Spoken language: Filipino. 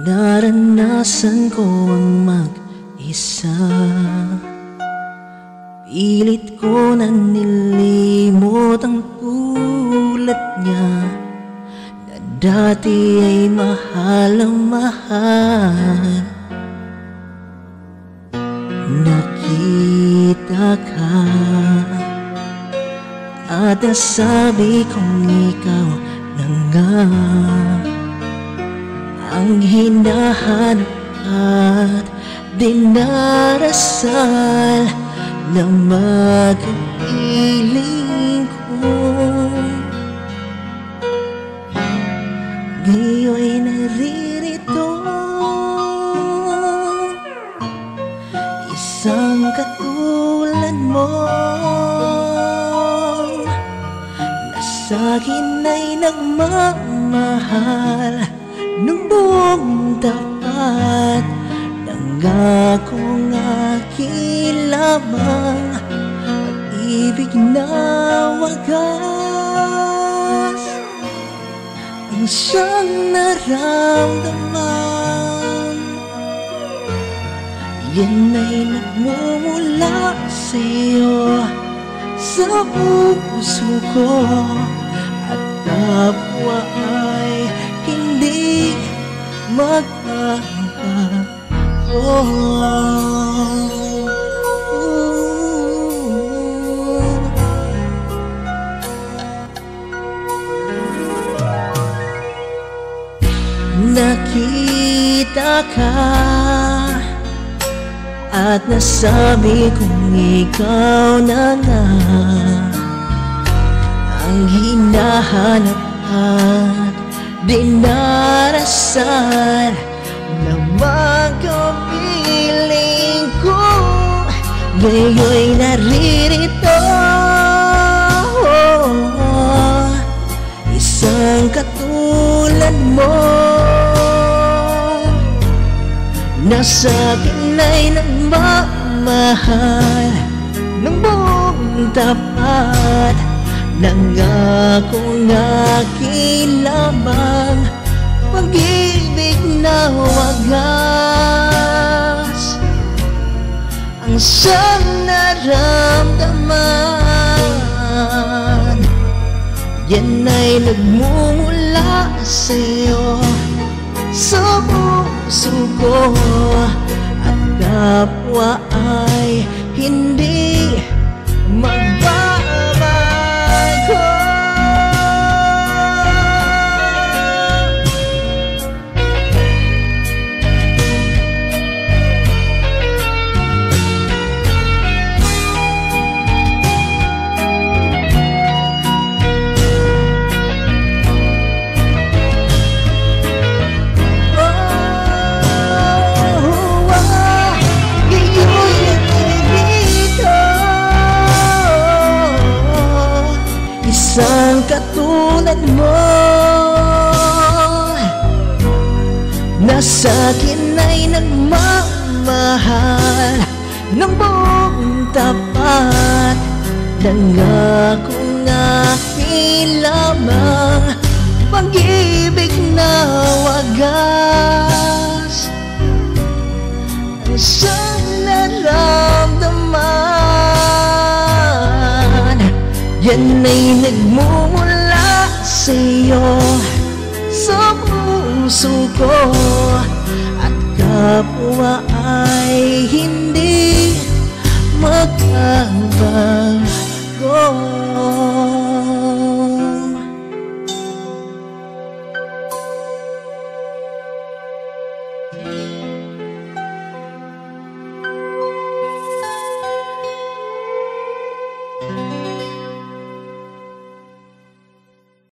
Naranasan ko ang mag-isa. Pilit ko na nilimot ang tulad niya, na dati ay mahal ang mahal. Nakita ka at nasabi kong ikaw na nga ang hinahanap at dinarasal na magkapiling ko. Ngayon'y naririto, isang katulad mo, na sa'kin ay nagmamahal ng buong tapat. Nangakong aking lamang pag-ibig na wagas ang siyang naramdaman. Yan ay nagmumula sa'yo, sa puso ko, at kapwa ay hindi magpapago. Nakita ka at nasabi kong ikaw na nga ang hinahanap at dinarasal na magkapiling ko. Ngayon'y naririto, isang katulad mo, na sa'kin ay nagmamahal ng buong tapat. Nangakong aking lamang pag-ibig na wagas ang siyang naramdaman. Yan ay nagmumula sa'yo, sa puso ko, at kapwa ay hindi magbabago. Isang katulad mo, na sa'kin ay nagmamahal ng buong tapat. Nangakong aking lamang pag-ibig na wagas ang siyang naramdaman. Yan ay nagmumula sa'yo, sa puso ko, at kapwa ay hindi magbabago.